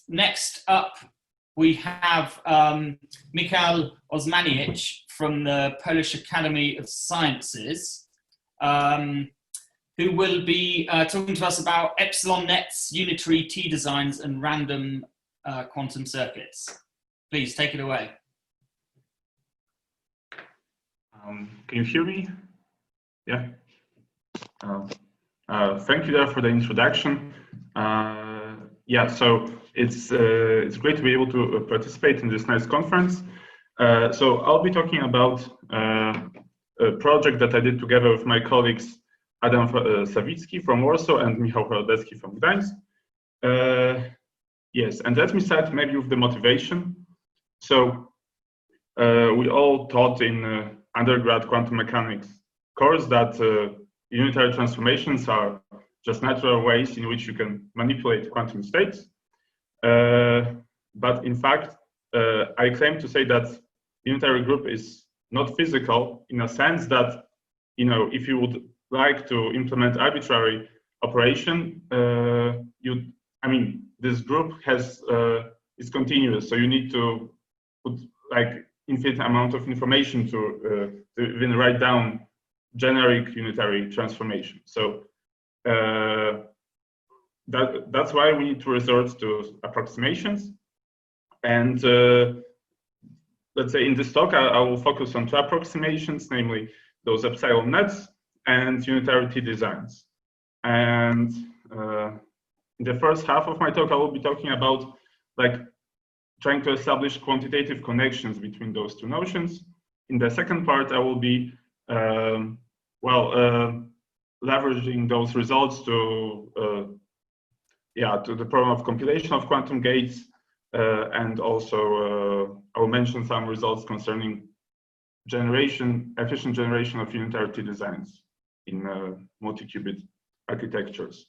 next up, we have Michal Oszmaniec from the Polish Academy of Sciences, who will be talking to us about Epsilon-nets, Unitarity Designs, and random quantum circuits. Please take it away. Can you hear me? Yeah. Thank you there for the introduction. Yeah, so it's great to be able to participate in this nice conference. So I'll be talking about a project that I did together with my colleagues Adam Sawicki from Warsaw and Michał Holodecki from Gdańsk. Yes, and let me start maybe with the motivation. So we all taught in undergrad quantum mechanics course that unitary transformations are just natural ways in which you can manipulate quantum states. But in fact, I claim to say that unitary group is not physical in a sense that, you know, if you would like to implement arbitrary operation, I mean, this group is continuous, so you need to put like infinite amount of information to even write down generic unitary transformation. So that's why we need to resort to approximations. And let's say in this talk, I will focus on two approximations, namely those Epsilon-nets and Unitarity Designs. And in the first half of my talk, I will be talking about like trying to establish quantitative connections between those two notions. In the second part, I will be leveraging those results to the problem of compilation of quantum gates, and also I will mention some results concerning efficient generation of unitarity designs in multi-qubit architectures.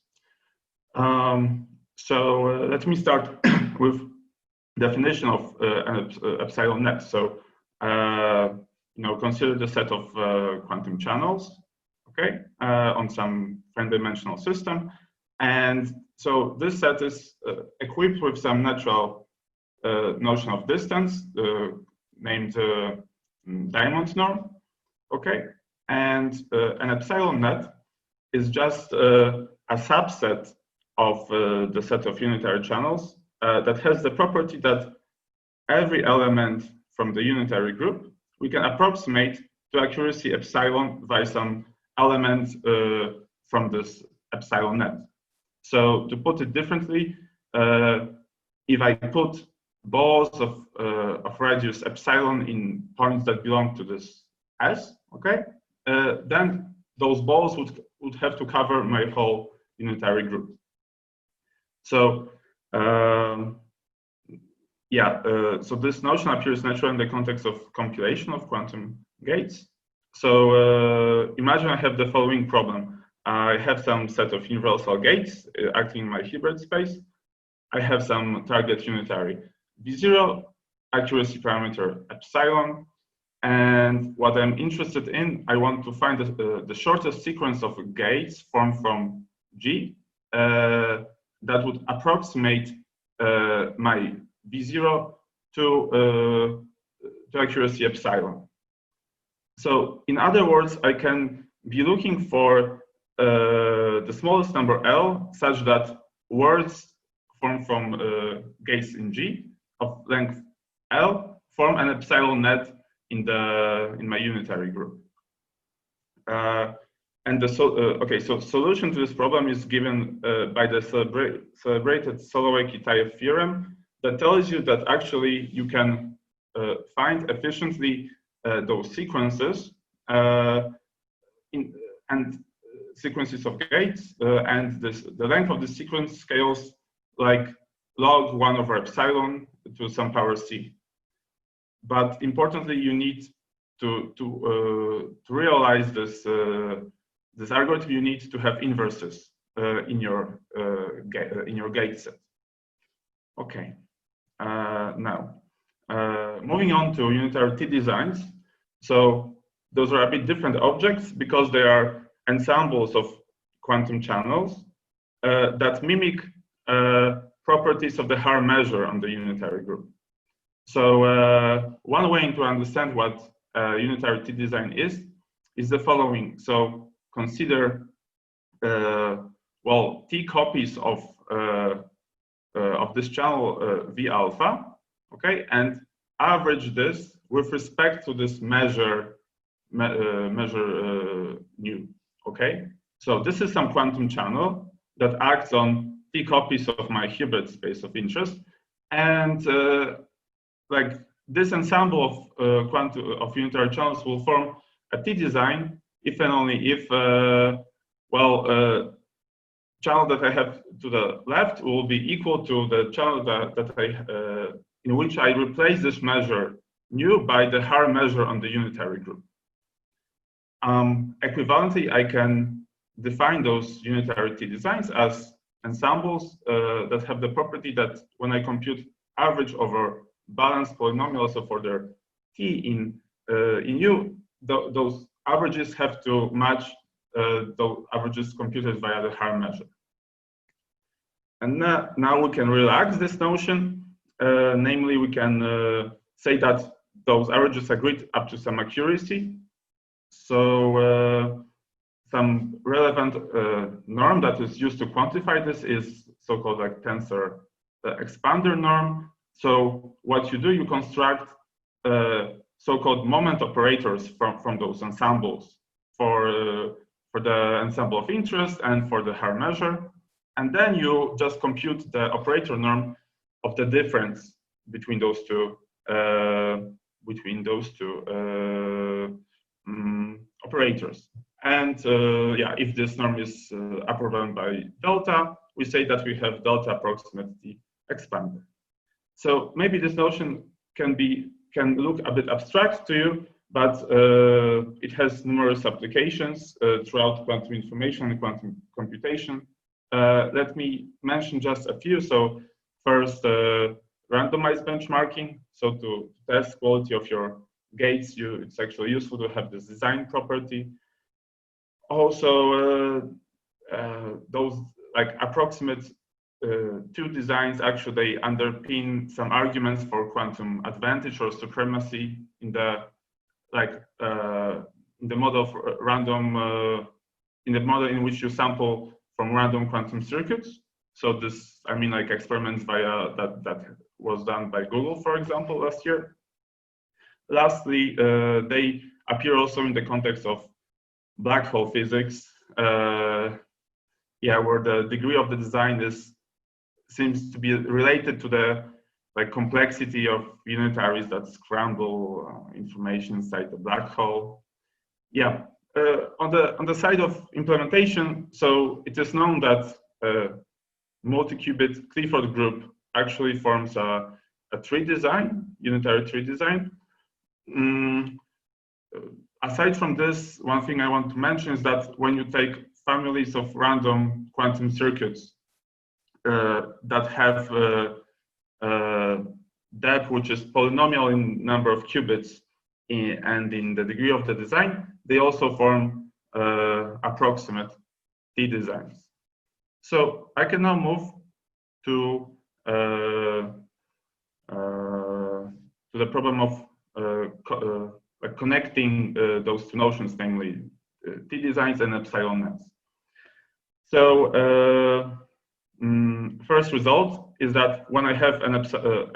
So let me start with definition of an epsilon net. So you know, consider the set of quantum channels, okay, on some n-dimensional system, and so this set is equipped with some natural notion of distance named diamond norm, okay, and an epsilon net is just a subset of the set of unitary channels that has the property that every element from the unitary group we can approximate to accuracy epsilon by some element from this epsilon net. So to put it differently, if I put balls of radius epsilon in points that belong to this S, okay, then those balls would have to cover my whole unitary group. So so this notion appears naturally in the context of compilation of quantum gates. So imagine I have the following problem. I have some set of universal gates acting in my Hilbert space. I have some target unitary B0, accuracy parameter epsilon, and what I'm interested in, I want to find the shortest sequence of gates formed from G that would approximate my B0 to accuracy epsilon. So in other words, I can be looking for the smallest number L such that words formed from gates in G of length L form an epsilon net in my unitary group. And so solution to this problem is given by the celebrated Solovay-Kitaev theorem that tells you that actually you can find efficiently those sequences and sequences of gates, and the length of the sequence scales like log 1 over epsilon to some power c. But importantly, you need to realize this this algorithm. You need to have inverses in your gate set. Okay. Now, moving on to Unitarity Designs. So those are a bit different objects because they are ensembles of quantum channels that mimic properties of the Haar measure on the unitary group. So one way to understand what Unitarity design is the following. So consider well, T copies of this channel V alpha, okay, and average this with respect to this measure nu, okay. So this is some quantum channel that acts on T copies of my Hilbert space of interest, and like this ensemble of unitary channels will form a T design if and only if channel that I have to the left will be equal to the channel in which I replace this measure nu by the Haar measure on the unitary group. Equivalently, I can define those Unitarity designs as ensembles that have the property that when I compute average over balanced polynomials of order T in U, those averages have to match the averages computed via the Haar measure. And now we can relax this notion. Namely, we can say that those averages are great up to some accuracy. So some relevant norm that is used to quantify this is so-called like tensor expander norm. So what you do, you construct so-called moment operators from those ensembles for the ensemble of interest and for the Haar measure. And then you just compute the operator norm of the difference between those two operators. And yeah, if this norm is upper bound by delta, we say that we have delta approximately expander. So maybe this notion can look a bit abstract to you, but it has numerous applications throughout quantum information and quantum computation. Let me mention just a few. So first, randomized benchmarking. So to test quality of your gates, it's actually useful to have this design property. Also, those like approximate two designs, actually they underpin some arguments for quantum advantage or supremacy in the in the model of random in the model in which you sample from random quantum circuits. So this, I mean, like experiments via that was done by Google, for example, last year. Lastly, they appear also in the context of black hole physics. Yeah, where the degree of the design seems to be related to the complexity of unitaries that scramble information inside the black hole. Yeah, on the side of implementation, so it is known that multi-qubit Clifford group actually forms a tree design, unitary tree design. Aside from this, one thing I want to mention is that when you take families of random quantum circuits that have depth which is polynomial in number of qubits and in the degree of the design, they also form approximate T designs. So I can now move to the problem of connecting those two notions, namely T designs and Epsilon-nets. So first result is that when I have an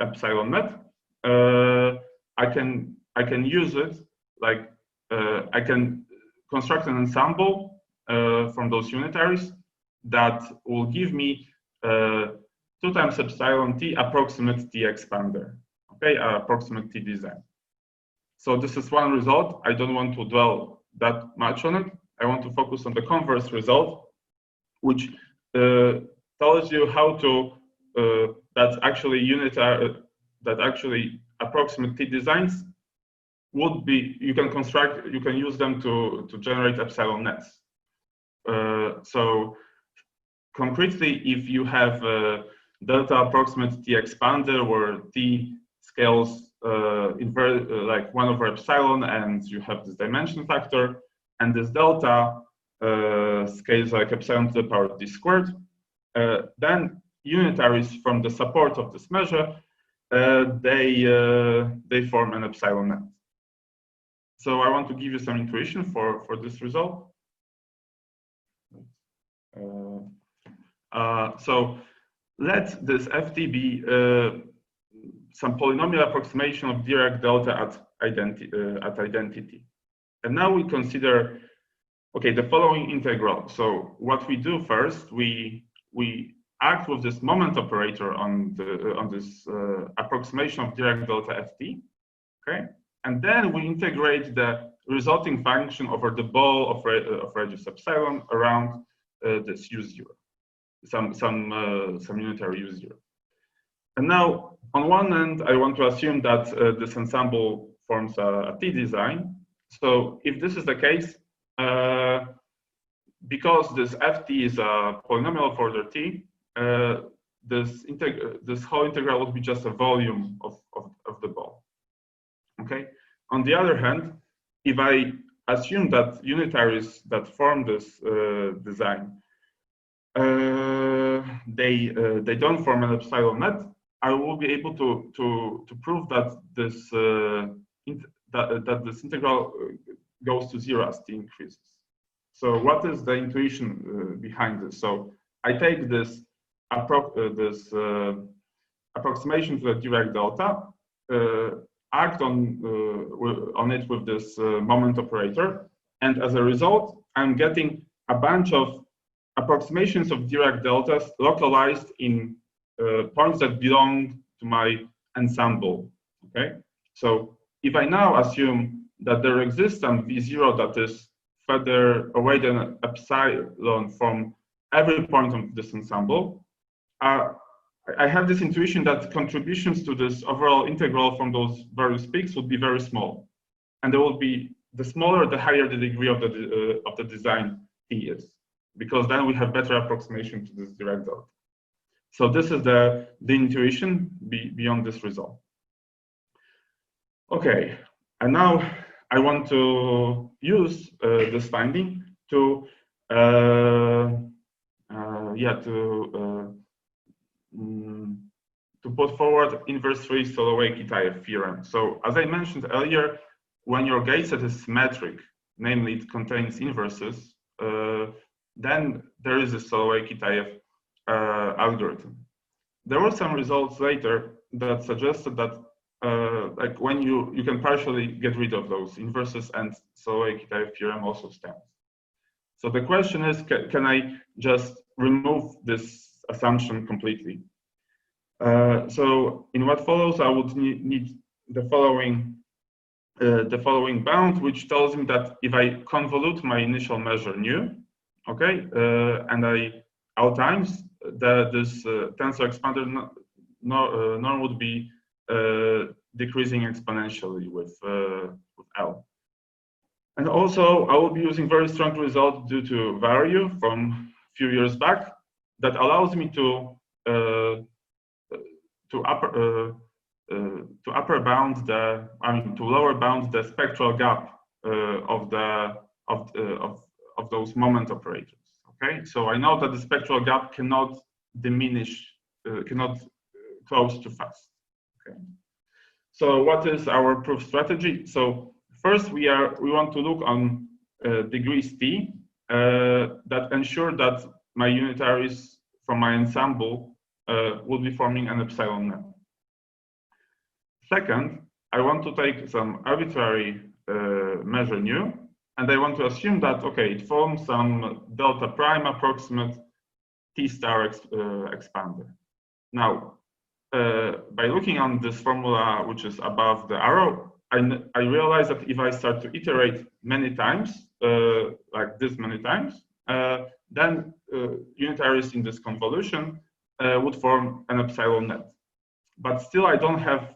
Epsilon-net, I can use it I can construct an ensemble from those unitaries that will give me 2 times epsilon T approximate T expander, okay, approximate T design. So this is one result. I don't want to dwell that much on it. I want to focus on the converse result, which tells you how to that actually approximate T designs would be, you can use them to generate Epsilon-nets. So concretely, if you have delta approximate T expander where T scales like 1 over epsilon, and you have this dimension factor, and this delta scales like epsilon to the power T squared, then unitaries from the support of this measure, they form an epsilon net. So I want to give you some intuition for this result. So let this FT be some polynomial approximation of Dirac delta at identity. And now we consider, okay, the following integral. So what we do first, we act with this moment operator on this approximation of Dirac delta FT, okay? And then we integrate the resulting function over the ball of radius epsilon around this U0, some unitary U0. And now, on one end, I want to assume that this ensemble forms a T design. So if this is the case, because this Ft is a polynomial of order T, this whole integral would be just a volume of the ball. Okay. On the other hand, if I assume that unitaries that form this design, they don't form an epsilon net, I will be able to prove that this that this integral goes to zero as t increases. So what is the intuition behind this? So I take this approximation to the Dirac delta, act on it with this moment operator, and as a result, I'm getting a bunch of approximations of Dirac deltas localized in points that belong to my ensemble. Okay, so if I now assume that there exists some V0 that is further away than epsilon from every point of this ensemble, I have this intuition that contributions to this overall integral from those various peaks would be very small, and there will be the smaller, the higher the degree of the design T is, because then we have better approximation to this Dirac delta. So this is the intuition beyond this result. Okay, and now I want to use this finding to put forward inverse 3 Solovay-Kitaev theorem. So as I mentioned earlier, when your gate set is symmetric, namely it contains inverses, then there is a Solovay-Kitaev algorithm. There were some results later that suggested that like when you can partially get rid of those inverses, and Solovay-Kitaev theorem also stands. So the question is, can I just remove this assumption completely? So in what follows, I would need the following bound, which tells me that if I convolute my initial measure nu, okay, and I L times, this tensor expander norm would be decreasing exponentially with L. And also, I will be using very strong result due to Vario from a few years back that allows me to lower bound the spectral gap of those moment operators. Okay, so I know that the spectral gap cannot diminish, cannot close too fast. Okay, so what is our proof strategy? So first, we want to look on degrees T that ensure that my unitaries from my ensemble will be forming an epsilon net. Second, I want to take some arbitrary measure nu, and I want to assume that, okay, it forms some delta prime approximate T star expander. Now, by looking on this formula, which is above the arrow, I realize that if I start to iterate many times, like this many times, then unitaries in this convolution would form an epsilon net. But still, I don't have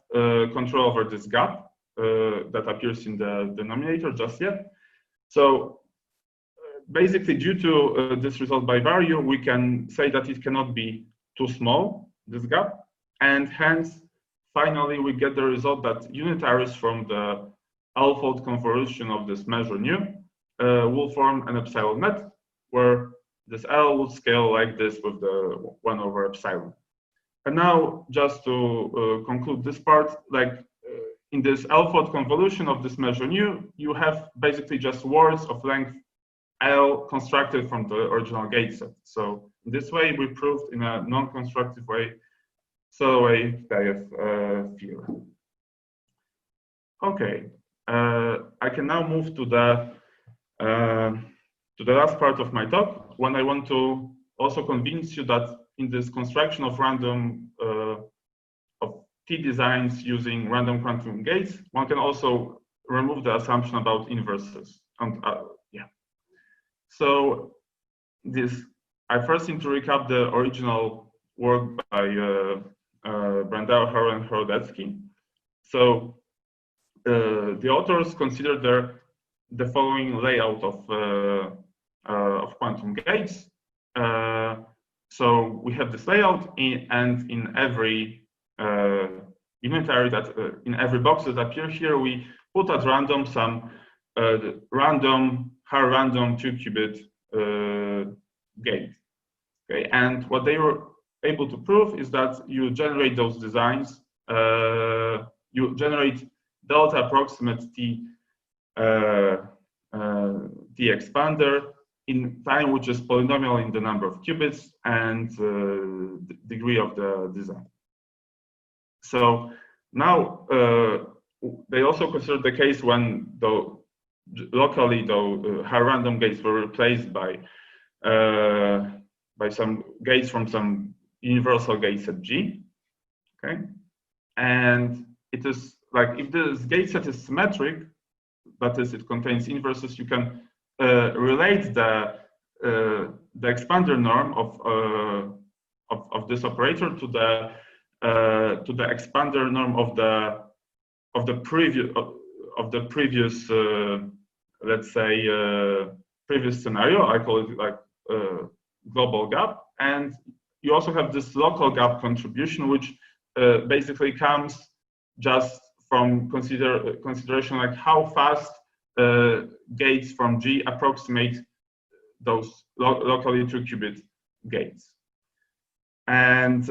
control over this gap that appears in the denominator just yet. So basically, due to this result by Vario, we can say that it cannot be too small, this gap, and hence, finally, we get the result that unitaries from the L-fold convolution of this measure nu will form an epsilon net, where this L would scale like this with the 1 over epsilon. And now, just to conclude this part, like in this L-fold convolution of this measure nu, you have basically just words of length L constructed from the original gate set. So in this way, we proved in a non-constructive way solar wave theorem. Okay, I can now move to the last part of my talk, when I want to also convince you that in this construction of random of T designs using random quantum gates, one can also remove the assumption about inverses. And yeah, so I first need to recap the original work by Brandao, Haro, and Horodecki. So the authors considered the following layout of quantum gates. So we have this layout, and in every unitary in every box that appear here, we put at random some random 2-qubit gate. Okay, and what they were able to prove is that you generate those designs, you generate delta approximate T expander in time which is polynomial in the number of qubits and the degree of the design. So now they also considered the case when locally random gates were replaced by some gates from some universal gate set G. Okay, and it is like if this gate set is symmetric, that is, it contains inverses, you can relate the expander norm of this operator to the expander norm of the previous let's say previous scenario. I call it like global gap, and you also have this local gap contribution, which basically comes just from consideration like how fast gates from G approximate those locally 2-qubit gates. And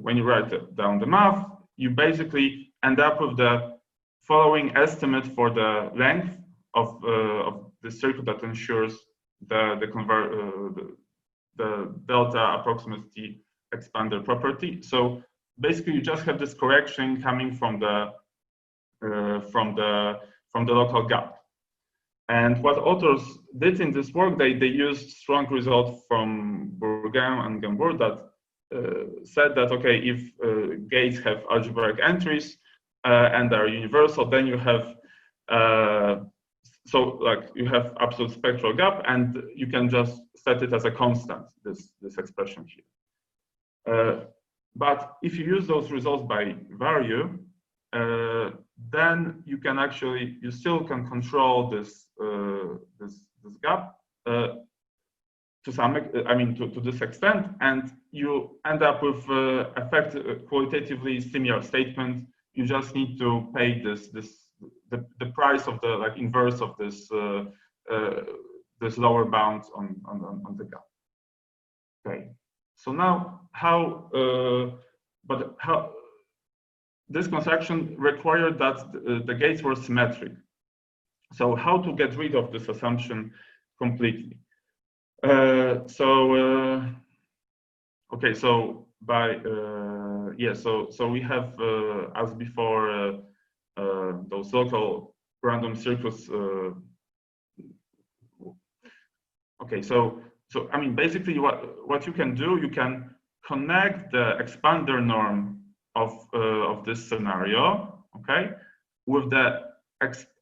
when you write down the math, you basically end up with the following estimate for the length of the circuit that ensures the delta approximate T expander property. So basically, you just have this correction coming from the local gap. And what authors did in this work, they used strong results from Bourgain and Gambour that said that, okay, if gates have algebraic entries and are universal, then you have so like you have absolute spectral gap, and you can just set it as a constant, this expression here. But if you use those results by value, then you can actually, you still can control this gap to some, I mean, to this extent, and you end up with qualitatively similar statement. You just need to pay the price of the inverse of this this lower bound on the gap. Okay. So now, how this construction required that the gates were symmetric. So how to get rid of this assumption completely? Okay, so by so we have as before those local random circuits. Okay, so I mean, basically what you can do, you can connect the expander norm of this scenario, okay, with the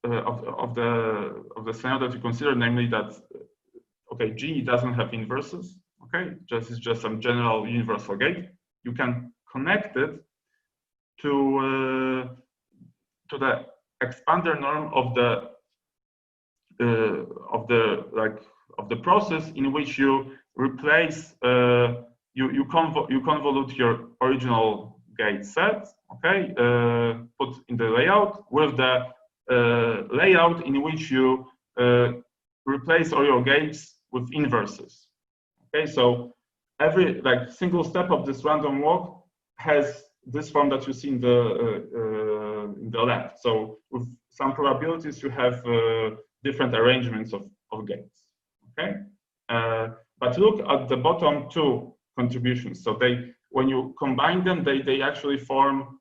of the scenario that you consider, namely that okay, G doesn't have inverses, okay, it's just some general universal gate. You can connect it to the expander norm of the process in which you replace you convolute your original gate set, okay, put in the layout with the layout in which you replace all your gates with inverses. Okay, so every single step of this random walk has this form that you see in the left. So with some probabilities, you have different arrangements of gates. Okay, but look at the bottom two contributions. So when you combine them, they actually form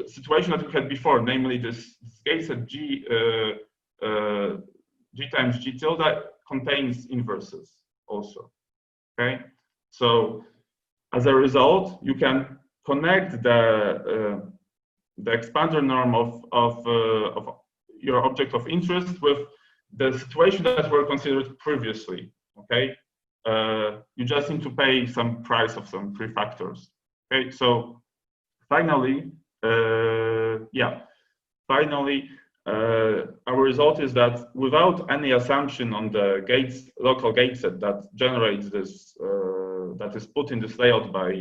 situation that we had before, namely this gate set G G times G tilde contains inverses also. Okay, so as a result, you can connect the expander norm of your object of interest with the situation that were considered previously. Okay, you just need to pay some price of some prefactors. Okay, so finally, our result is that without any assumption on the local gate set that generates this, that is put in this layout by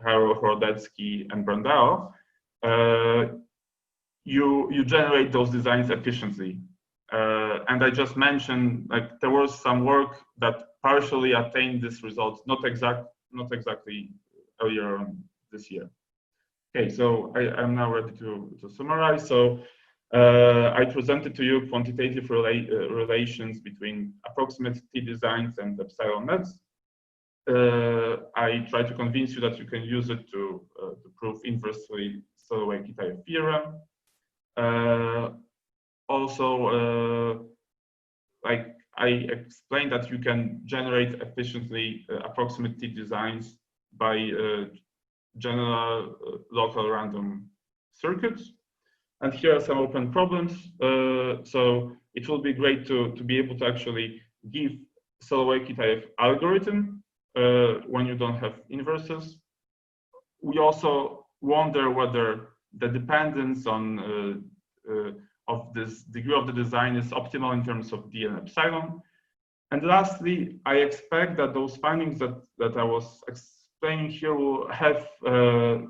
Haro, Horodecki, and Brandao, you generate those designs efficiently. And I just mentioned, there was some work that partially attained this result, not exactly earlier on this year. Okay, so I'm now ready to summarize. So I presented to you quantitative relations between approximate T designs and Epsilon-nets. I try to convince you that you can use it to prove inversely Solovay-Kitaev theorem. Also, I explained that you can generate efficiently approximate T designs by general local random circuits. And here are some open problems. So it will be great to be able to actually give Solovay-Kitaev algorithm when you don't have inverses. We also wonder whether the dependence on of this degree of the design is optimal in terms of D and epsilon. And lastly, I expect that those findings that I was explaining here will have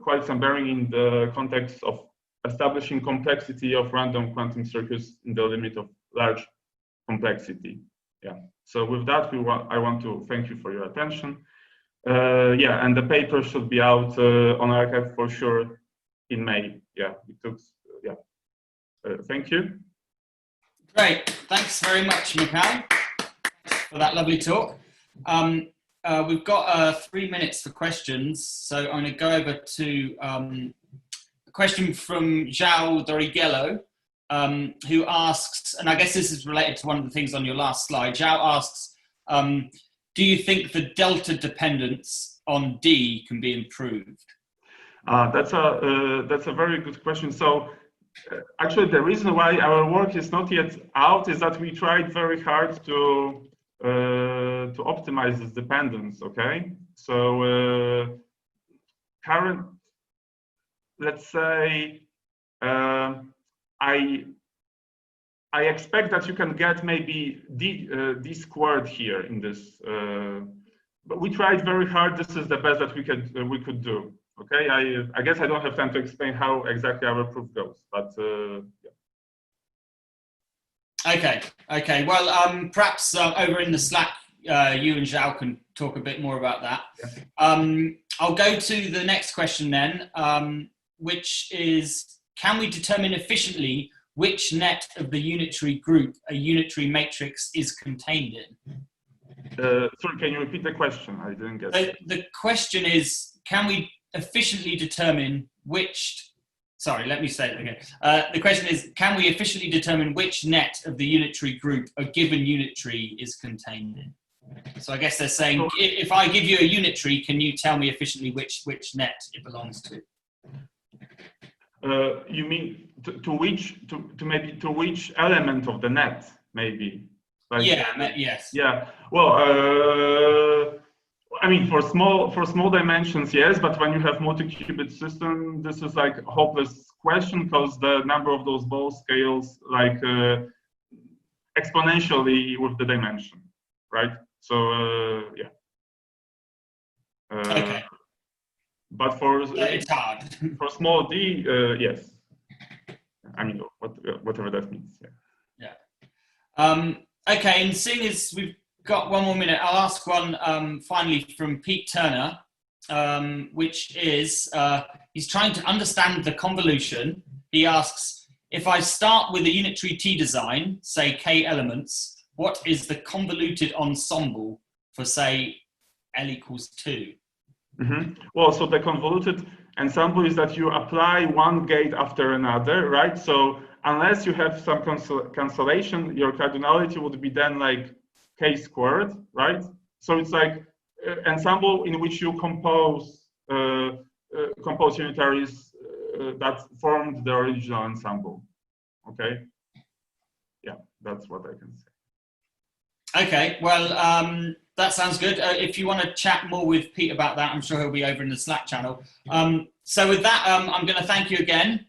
quite some bearing in the context of establishing complexity of random quantum circuits in the limit of large complexity. Yeah. So with that, I want to thank you for your attention. Yeah, and the paper should be out on arXiv for sure in May. Yeah, it took. Yeah. Thank you. Great. Thanks very much, Michal, for that lovely talk. We've got 3 minutes for questions, so I'm going to go over to a question from João Doriguelo, who asks, and I guess this is related to one of the things on your last slide. João asks, do you think the delta dependence on D can be improved? That's a very good question. So actually, the reason why our work is not yet out is that we tried very hard to optimize this dependence. Okay, so let's say I expect that you can get maybe D squared here in this, but we tried very hard. This is the best that we could do. Okay, I guess I don't have time to explain how exactly our proof goes, but yeah. Okay. Well, perhaps over in the Slack, you and João can talk a bit more about that. Yeah. I'll go to the next question then, which is, can we determine efficiently which net of the unitary group a unitary matrix is contained in? Sorry, can you repeat the question? I didn't get it. The question is, can we efficiently determine which, sorry, let me say it again. The question is, can we efficiently determine which net of the unitary group a given unitary is contained in? So I guess they're saying, if I give you a unitary, can you tell me efficiently which net it belongs to? You mean to which element of the net, maybe? Like, yeah, yes. Yeah, well, I mean, for small dimensions, yes, but when you have multi-qubit system, this is like a hopeless question because the number of those ball scales like exponentially with the dimension, right? So yeah. Okay. But for it's hard. For small d, yes. I mean, whatever that means. Yeah. Yeah. Okay, and seeing as we've got one more minute, I'll ask one finally from Pete Turner, which is, he's trying to understand the convolution. He asks, if I start with a Unitary T design, say K elements, what is the convoluted ensemble for, say, L equals 2? Well, so the convoluted ensemble is that you apply one gate after another, right? So unless you have some cancellation, your cardinality would be then like K squared, right? So it's like ensemble in which you compose unitaries that formed the original ensemble. Okay. Yeah, that's what I can say. Okay, well, that sounds good. If you want to chat more with Pete about that, I'm sure he'll be over in the Slack channel. So with that, I'm going to thank you again.